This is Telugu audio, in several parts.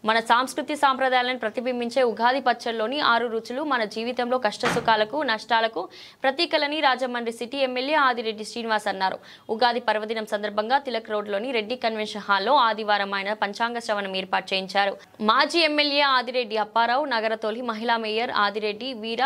మన సంస్కృతి సాంప్రదాయాలను ప్రతిబింబించే ఉగాది పచ్చడిలోని 6 రుచులు మన జీవితంలో కష్టసుఖాలకు నష్టాలకు ప్రతీకలని రాజమండ్రి సిటీ ఎమ్మెల్యే ఆదిరెడ్డి శ్రీనివాస్ అన్నారు. ఉగాది పర్వదినం సందర్భంగా తిలక్ రోడ్లోని రెడ్డి కన్వెన్షన్ హాల్లో ఆదివారం ఆయన పంచాంగ శ్రవణం ఏర్పాటు చేయించారు. మాజీ ఎమ్మెల్యే ఆదిరెడ్డి అప్పారావు, నగరతోలి మహిళా మేయర్ ఆదిరెడ్డి వీర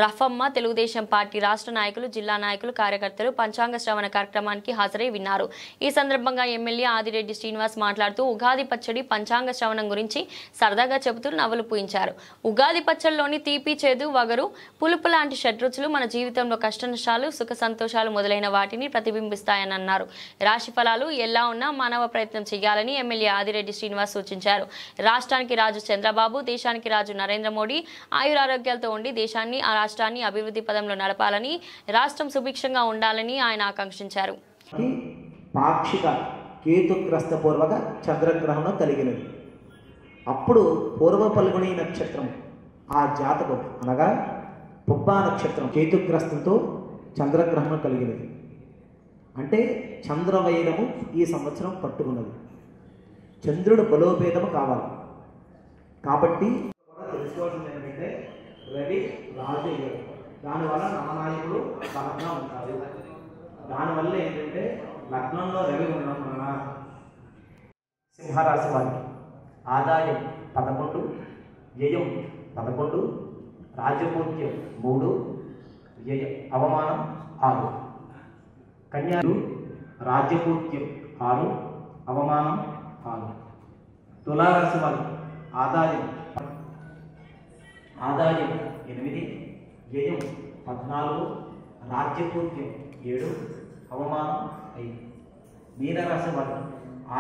రఫమ్మ, తెలుగుదేశం పార్టీ రాష్ట్ర నాయకులు, జిల్లా నాయకులు, కార్యకర్తలు పంచాంగ శ్రవణ కార్యక్రమానికి హాజరై విన్నారు. ఈ సందర్భంగా ఎమ్మెల్యే ఆదిరెడ్డి శ్రీనివాస్ మాట్లాడుతూ ఉగాది పచ్చడి పంచాంగ శ్రవణం గురించి సరదాగా చెబుతూ నవ్వులు పూయించారు. ఉగాది పచ్చడిలోని తీపి, చేదు, వగరు, పులుపు లాంటి షడ్రుచులు మన జీవితంలో కష్టనష్టాలు, సుఖ సంతోషాలు మొదలైన వాటిని ప్రతిబింబిస్తాయని అన్నారు. రాశి ఫలాలు ఎలా ఉన్నా మానవ ప్రయత్నం చేయాలని ఎమ్మెల్యే ఆదిరెడ్డి శ్రీనివాస్ సూచించారు. రాష్ట్రానికి రాజు చంద్రబాబు, దేశానికి రాజు నరేంద్ర మోడీ ఆయురారోగ్యాలతో ఉండి దేశాన్ని, ఆ రాష్ట్రాన్ని అభివృద్ధి పదంలో నడపాలని, రాష్ట్రం సుభిక్షంగా ఉండాలని ఆయన ఆకాంక్షించారు. పాక్షిక కేతుగ్రస్త పూర్వక చంద్రగ్రహణం కలిగినది. అప్పుడు పూర్వ పల్గుని నక్షత్రం ఆ జాతకం అనగా పుబ్బా నక్షత్రం కేతుగ్రస్తంతో చంద్రగ్రహణం కలిగినది. అంటే చంద్రవైరము ఈ సంవత్సరం పట్టుకున్నది. చంద్రుడు బలోపేతము కావాలి. కాబట్టి తెలుసుకోవాల్సింది ఏంటంటే రవి రాజు, దానివల్ల నవనాయకుడు బలంగా ఉంటారు. దానివల్ల ఏంటంటే లగ్నంలో రవి ఉండడం వలన సింహరాశి వారికి ఆదాయం 11, వ్యయం 11, రాజపూజ్యం 3, అవమానం 6. కన్యాలు రాజ్యపూజ్యం 6, అవమానం 6. తులారాశి వారికి ఆదాయం 8, వ్యయం 14, రాజ్యపూజ్యం 7, అవమానం 5. మీనరాశి వారికి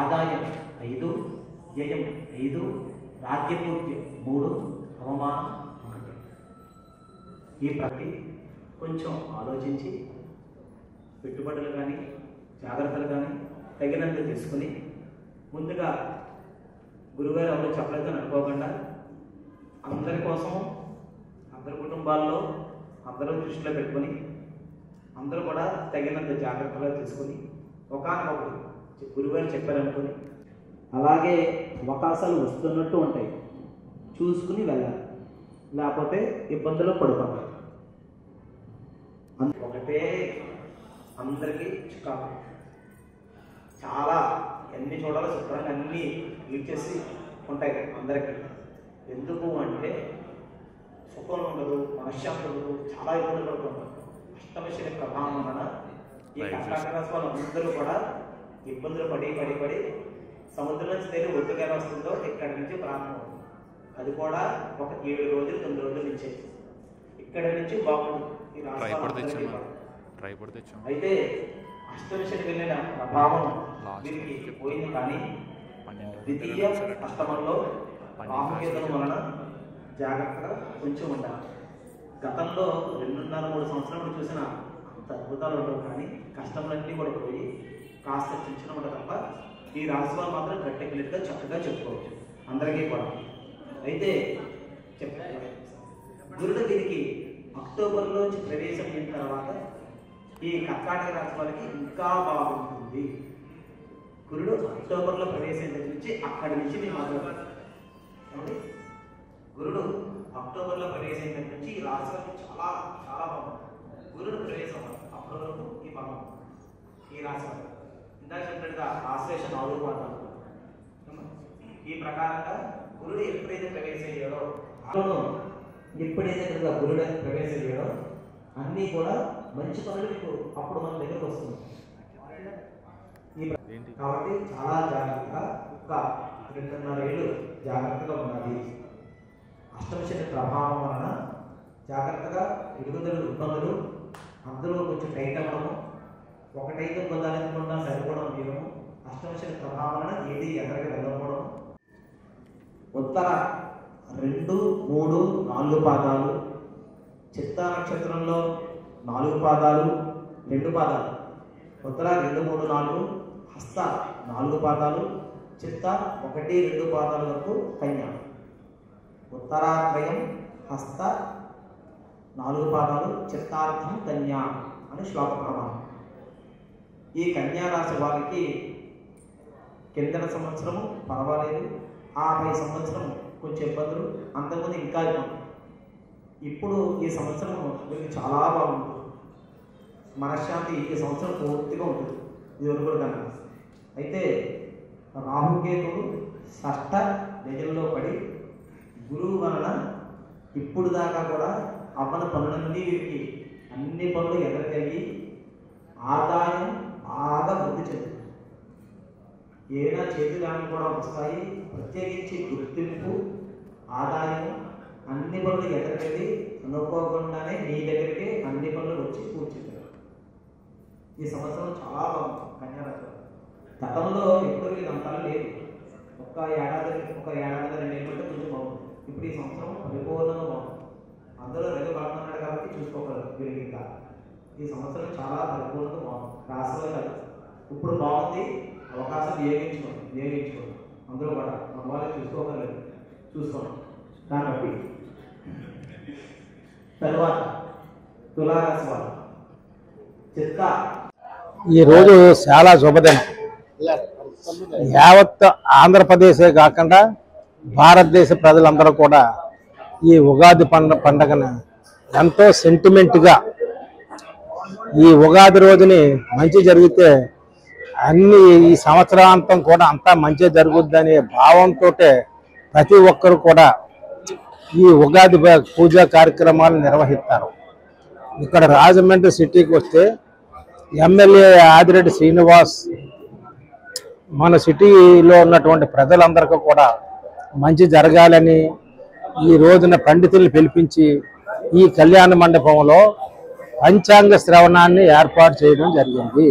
ఆదాయం 5, వ్యయం 5, రాజ్యపూజ్యం 3, అవమానం 1. ఈ ప్రతి కొంచెం ఆలోచించి పెట్టుబడులు కానీ జాగ్రత్తలు కానీ తగినంత తీసుకుని ముందుగా గురుగారు ఎవరు చెప్పలేదని అనుకోకుండా అందరి కోసం, అందరి కుటుంబాల్లో అందరూ దృష్టిలో పెట్టుకొని అందరూ కూడా తగినంత జాగ్రత్తగా తీసుకొని ఒకనొకటి గురుగారు చెప్పారనుకొని అలాగే అవకాశాలు వస్తున్నట్టు ఉంటాయి, చూసుకుని వెళ్ళాలి. లేకపోతే ఇబ్బందులు పడుకుంటారు. ఒకటే అందరికీ చికాకు, చాలా ఎన్ని చూడాలో శుభ్రంగా అన్నీ ఇచ్చేసి ఉంటాయి అందరికీ. ఎందుకు అంటే సుఖం ఉండదు, మనశ్శాంతి ఉండదు, చాలా ఇబ్బందులు పడుతుంటారు. అష్టమశని ప్రభావం వలన ఈ కర్కాటక రాశి వాళ్ళు అందరూ కూడా ఇబ్బందులు పడి సముద్రం నుంచి తేలి ఒడ్డుగా వస్తుందో ఇక్కడి నుంచి ప్రారంభం అవుతుంది. అది కూడా ఒక 7 రోజులు 9 రోజుల నుంచే ఇక్కడి నుంచి బాగుంటుంది. ఈ అయితే అష్టమశని వెళ్ళిన ప్రభావం దీనికి పోయింది. కానీ ద్వితీయ అష్టమంలో రాహుకేతుల వలన జాగ్రత్తగా కొంచెం ఉండాలి. గతంలో 2.5-3 సంవత్సరాలు చూసిన అంత అద్భుతాలు ఉండవు. కానీ కష్టములన్నీ కూడా పోయి కాస్త చిన్న ఉండదు తప్ప ఈ రాశి వారు మాత్రం గట్టెక్కినట్టుగా చక్కగా చెప్పుకోవచ్చు అందరికీ కూడా. అయితే గురుడు దీనికి అక్టోబర్లో ప్రవేశం అయిన తర్వాత ఈ కర్కాటక రాశి వారికి ఇంకా బాగుంటుంది. గురుడు అక్టోబర్లో ప్రవేశించిన నుంచి అక్కడి నుంచి మీరు మాట్లాడతారు. గురుడు అక్టోబర్లో ప్రవేశించిన నుంచి ఈ రాశి వారికి చాలా చాలా బాగుంటుంది. గురుడు ప్రవేశం అప్పటి వరకు ఈ భాగం ఈ రాశి వారికి ఇందాక చెప్పినట్టుగా ఆశ్లేష 4 పాదాలు. ఈ ప్రకారంగా గురుడు ఎప్పుడైతే ప్రవేశయ్యాడో గురుడు ప్రవేశయ్యాడో అన్నీ కూడా మంచి పనులు మీకు అప్పుడు మన దగ్గరకు వస్తుంది. కాబట్టి చాలా జాగ్రత్తగా ఒక 2.5 ఏళ్ళు జాగ్రత్తగా ఉండాలి. అష్టమశని ప్రభావం వలన జాగ్రత్తగా ఎదుగుదల ఇబ్బందులు, అందులో కొంచెం టైట్ అవ్వడము, ఒకటైతే పొందాలనుకున్నా సరిపోవడం తీయడము, అష్టమశని ప్రభావం వలన ఏది ఎక్కడికి వెళ్ళకపోవడం. ఉత్తర 2, 3, 4 పాదాలు, చిత్తా నక్షత్రంలో 4 పాదాలు, 2 పాదాలు, ఉత్తర 2, 3, 4, హస్త 4 పాదాలు, చిత్త 1, 2 పాదాల వరకు కన్య. ఉత్తరాద్వయం, హస్త 4 పాదాలు, చిత్తార్థం కన్యా అని శ్లోక ప్రమాణం. ఈ కన్యా రాశి వారికి కిందన సంవత్సరము పర్వాలేదు, ఆ పై సంవత్సరం కొంచెం ఇబ్బందులు, అంతకుముందు ఇంకా ఇబ్బంది. ఇప్పుడు ఈ సంవత్సరం వీరికి చాలా బాగుంటుంది. మనశ్శాంతి ఈ సంవత్సరం పూర్తిగా ఉంటుంది ఇదివరకు కన్నా. అయితే రాహుకేతుడు షష్ఠ నిజంలో పడి గురువు వలన ఇప్పుడు దాకా కూడా అవ్వని పనులన్నీ వీరికి అన్ని పనులు ఎదురకయ్యి ఆదాయం బాగా వృద్ధి చెందుతుంది. ఏదైనా చేతిదానికి కూడా వస్తాయి. ప్రత్యేకించి గుర్తింపు, ఆదాయం అన్ని పనులు ఎదురకెళ్ళి అనుకోకుండానే మీ దగ్గరికి అన్ని పనులు వచ్చి కూర్చుంటారు. ఈ సంవత్సరం చాలా బాగుంది కన్యారాశి. గతంలో ఎప్పుడు ఇదంతా లేదు. ఒక ఏడాది 2 ఏళ్ళు కొంచెం బాగుంది. ఇప్పుడు ఈ సంవత్సరం పరిపూర్ణంగా బాగుంది. అందులో రెండు బాగున్నాడు కాబట్టి చూసుకోగలరు వీరికి. ఇంకా ఈ సంవత్సరం చాలా పరిపూర్ణంగా బాగుంది. రాశిలో కాదు ఇప్పుడు బాగుంది. అవకాశం వినియోగించుకోండి. అందరూ కూడా మన వాళ్ళు చూసుకోండి. దాన్ని బట్టి తర్వాత తులారాశి వాళ్ళు చిత్త ఈరోజు చాలా శుభదినం. యావత్ ఆంధ్రప్రదేశే కాకుండా భారతదేశ ప్రజలందరూ కూడా ఈ ఉగాది పండగను ఎంతో సెంటిమెంట్గా, ఈ ఉగాది రోజుని మంచి జరిగితే అన్ని ఈ సంవత్సరాంతం కూడా అంతా మంచి జరుగుద్దనే భావంతో ప్రతి ఒక్కరు కూడా ఈ ఉగాది పూజా కార్యక్రమాలు నిర్వహిస్తారు. ఇక్కడ రాజమండ్రి సిటీకి వస్తే ఎమ్మెల్యే ఆదిరెడ్డి శ్రీనివాస్ మన సిటీలో ఉన్నటువంటి ప్రజలందరికీ కూడా మంచి జరగాలని ఈ రోజున పండితుల్ని పిలిపించి ఈ కళ్యాణ మండపంలో పంచాంగ శ్రవణాన్ని ఏర్పాటు చేయడం జరిగింది.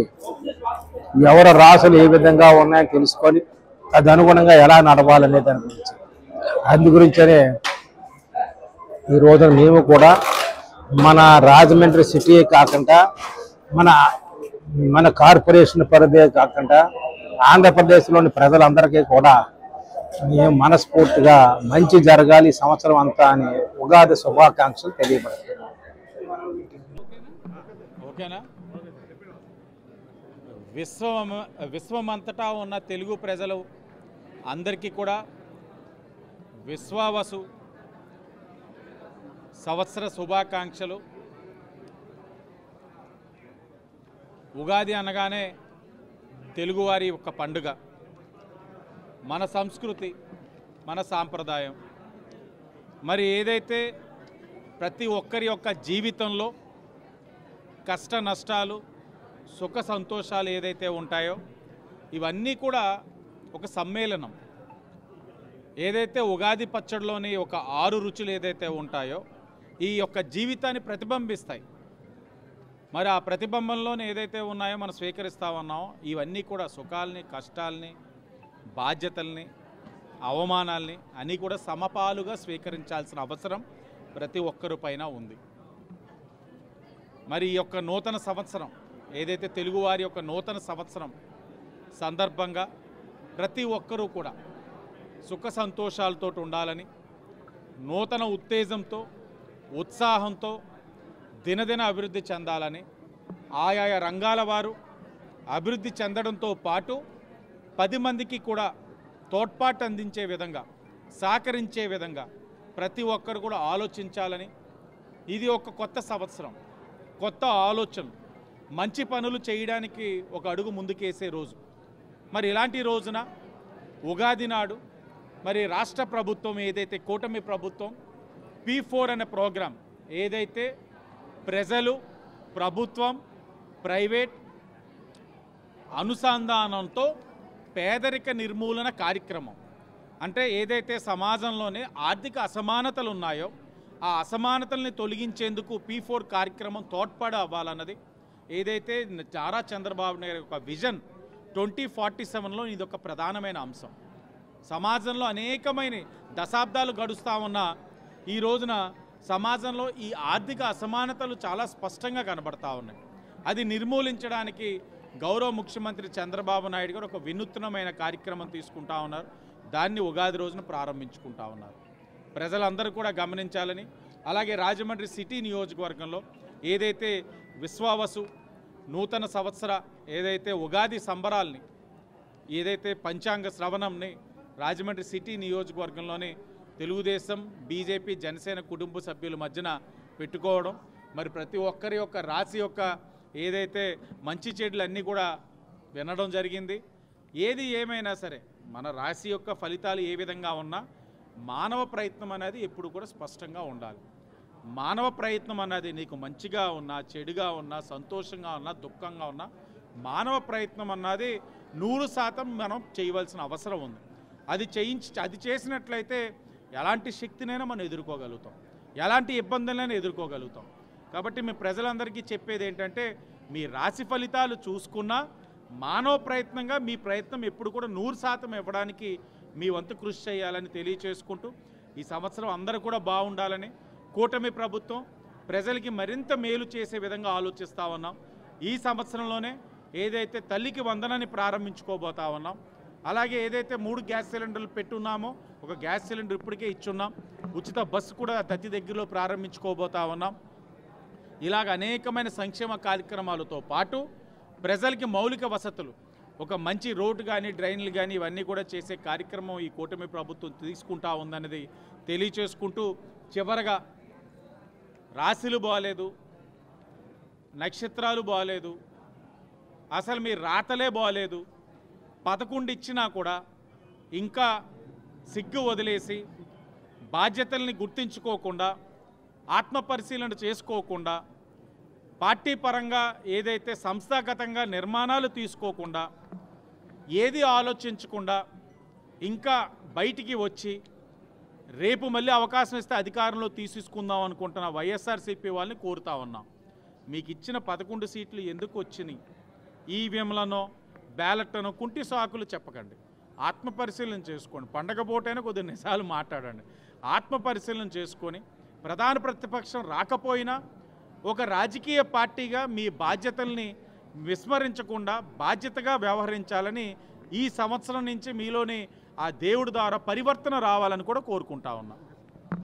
ఎవరి రాసులు ఏ విధంగా ఉన్నాయో తెలుసుకొని తదనుగుణంగా ఎలా నడవాలనే దాని గురించి, అందు గురించనే ఈ రోజున మేము కూడా మన రాజమండ్రి సిటీ కాకుండా మన కార్పొరేషన్ పరిధే కాకుండా ఆంధ్రప్రదేశ్లోని ప్రజలందరికీ కూడా మేము మనస్ఫూర్తిగా మంచి జరగాలి ఈ సంవత్సరం అంతా అని ఉగాది శుభాకాంక్షలు తెలియబడతాయి. ఓకేనా? విశ్వమంతటా ఉన్న తెలుగు ప్రజలు అందరికీ కూడా విశ్వావసు సంవత్సర శుభాకాంక్షలు. ఉగాది అనగానే తెలుగువారి యొక్క పండుగ, మన సంస్కృతి, మన సాంప్రదాయం. మరి ఏదైతే ప్రతి ఒక్కరి యొక్క జీవితంలో కష్ట నష్టాలు, సుఖ సంతోషాలు ఏదైతే ఉంటాయో ఇవన్నీ కూడా ఒక సమ్మేళనం. ఏదైతే ఉగాది పచ్చడిలోని ఒక 6 రుచులు ఏదైతే ఉంటాయో ఈ యొక్క జీవితాన్ని ప్రతిబింబిస్తాయి. మరి ఆ ప్రతిబింబంలోనే ఏదైతే ఉన్నాయో మనం స్వీకరిస్తూ ఉన్నామో ఇవన్నీ కూడా సుఖాలని, కష్టాలని, బాధ్యతల్ని, అవమానాల్ని అన్నీ కూడా సమపాలుగా స్వీకరించాల్సిన అవసరం ప్రతి ఒక్కరి పైన ఉంది. మరి ఈ యొక్క నూతన సంవత్సరం ఏదైతే తెలుగువారి యొక్క నూతన సంవత్సరం సందర్భంగా ప్రతి ఒక్కరూ కూడా సుఖ సంతోషాలతో ఉండాలని, నూతన ఉత్తేజంతో, ఉత్సాహంతో దినదిన అభివృద్ధి చెందాలని, ఆయా రంగాల వారు అభివృద్ధి చెందడంతో పాటు 10 మందికి కూడా తోడ్పాటు అందించే విధంగా, సహకరించే విధంగా ప్రతి ఒక్కరు కూడా ఆలోచించాలని. ఇది ఒక కొత్త సంవత్సరం, కొత్త ఆలోచనలు, మంచి పనులు చేయడానికి ఒక అడుగు ముందుకేసే రోజు. మరి ఇలాంటి రోజున ఉగాది నాడు మరి రాష్ట్ర ప్రభుత్వం ఏదైతే కూటమి ప్రభుత్వం P4 అనే ప్రోగ్రాం ఏదైతే ప్రజలు, ప్రభుత్వం, ప్రైవేట్ అనుసంధానంతో పేదరిక నిర్మూలన కార్యక్రమం, అంటే ఏదైతే సమాజంలోనే ఆర్థిక అసమానతలు ఉన్నాయో ఆ అసమానతల్ని తొలగించేందుకు P4 కార్యక్రమం తోడ్పాటు అవ్వాలన్నది ఏదైతే నారా చంద్రబాబు నాయుడు యొక్క విజన్ 2047లో ఇది ఒక ప్రధానమైన అంశం. సమాజంలో అనేకమైన దశాబ్దాలు గడుస్తూ ఉన్న ఈ రోజున సమాజంలో ఈ ఆర్థిక అసమానతలు చాలా స్పష్టంగా కనబడతా ఉన్నాయి. అది నిర్మూలించడానికి గౌరవ ముఖ్యమంత్రి చంద్రబాబు నాయుడు గారు ఒక వినూత్నమైన కార్యక్రమం తీసుకుంటా ఉన్నారు. దాన్ని ఉగాది రోజున ప్రారంభించుకుంటా ఉన్నారు. ప్రజలందరూ కూడా గమనించాలని, అలాగే రాజమండ్రి సిటీ నియోజకవర్గంలో ఏదైతే విశ్వావసు నూతన సంవత్సర ఏదైతే ఉగాది సంబరాల్ని, ఏదైతే పంచాంగ శ్రవణంని రాజమండ్రి సిటీ నియోజకవర్గంలోని తెలుగుదేశం, బీజేపీ, జనసేన కుటుంబ సభ్యుల మధ్యన పెట్టుకోవడం, మరి ప్రతి ఒక్కరి యొక్క రాశి యొక్క ఏదైతే మంచి చెడులు అన్నీ కూడా వినడం జరిగింది. ఏది ఏమైనా సరే మన రాశి యొక్క ఫలితాలు ఏ విధంగా ఉన్నా మానవ ప్రయత్నం అనేది ఎప్పుడు కూడా స్పష్టంగా ఉండాలి. మానవ ప్రయత్నం అన్నది నీకు మంచిగా ఉన్నా, చెడుగా ఉన్నా, సంతోషంగా ఉన్నా, దుఃఖంగా ఉన్నా మానవ ప్రయత్నం అన్నది 100% మనం చేయవలసిన అవసరం ఉంది. అది చేసినట్లయితే ఎలాంటి శక్తినైనా మనం ఎదుర్కోగలుగుతాం, ఎలాంటి ఇబ్బందులైనా ఎదుర్కోగలుగుతాం. కాబట్టి మీ ప్రజలందరికీ చెప్పేది ఏంటంటే, మీ రాశి ఫలితాలు చూసుకున్నా మానవ ప్రయత్నంగా మీ ప్రయత్నం ఎప్పుడు కూడా 100% ఇవ్వడానికి మీ వంతు కృషి చేయాలని తెలియచేసుకుంటూ, ఈ సంవత్సరం అందరూ కూడా బాగుండాలని, కూటమి ప్రభుత్వం ప్రజలకి మరింత మేలు చేసే విధంగా ఆలోచిస్తూ ఉన్నాం. ఈ సంవత్సరంలోనే ఏదైతే తల్లికి వందనాన్ని ప్రారంభించుకోబోతా ఉన్నాం, అలాగే ఏదైతే 3 గ్యాస్ సిలిండర్లు పెట్టున్నామో ఒక గ్యాస్ సిలిండర్ ఇప్పటికే ఇచ్చున్నాం, ఉచిత బస్సు కూడా అతి దగ్గరలో ప్రారంభించుకోబోతా ఉన్నాం. ఇలాగ అనేకమైన సంక్షేమ కార్యక్రమాలతో పాటు ప్రజలకి మౌలిక వసతులు, ఒక మంచి రోడ్డు కానీ, డ్రైన్లు కానీ ఇవన్నీ కూడా చేసే కార్యక్రమం ఈ కూటమి ప్రభుత్వం తీసుకుంటా ఉందనేది తెలియచేసుకుంటూ, చివరగా రాశులు బాగాలేదు, నక్షత్రాలు బాగాలేదు, అసలు మీ రాతలే బాగాలేదు, 11 ఇచ్చినా కూడా ఇంకా సిగ్గు వదిలేసి బాధ్యతల్ని గుర్తించుకోకుండా, ఆత్మపరిశీలన చేసుకోకుండా, పార్టీ పరంగా ఏదైతే సంస్థాగతంగా నిర్మాణాలు తీసుకోకుండా, ఏది ఆలోచించకుండా ఇంకా బయటికి వచ్చి రేపు మళ్ళీ అవకాశం ఇస్తే అధికారంలో తీసుకుందాం అనుకుంటున్న వైఎస్ఆర్సీపీ వాళ్ళని కోరుతా ఉన్నాం. మీకు ఇచ్చిన 11 సీట్లు ఎందుకు వచ్చినాయి? ఈవీఎంలనో బ్యాలెట్లనో కుంటి సాకులు చెప్పకండి, ఆత్మపరిశీలన చేసుకోండి. పండగ పూటైనా కొద్ది నిజాలు మాట్లాడండి. ఆత్మపరిశీలన చేసుకొని ప్రధాన ప్రతిపక్షం రాకపోయినా ఒక రాజకీయ పార్టీగా మీ బాధ్యతల్ని విస్మరించకుండా బాధ్యతగా వ్యవహరించాలని ఈ సంవత్సరం నుంచి మీలోని ఆ దేవుడి ద్వారా పరివర్తన రావాలని కూడా కోరుకుంటా ఉన్నాం.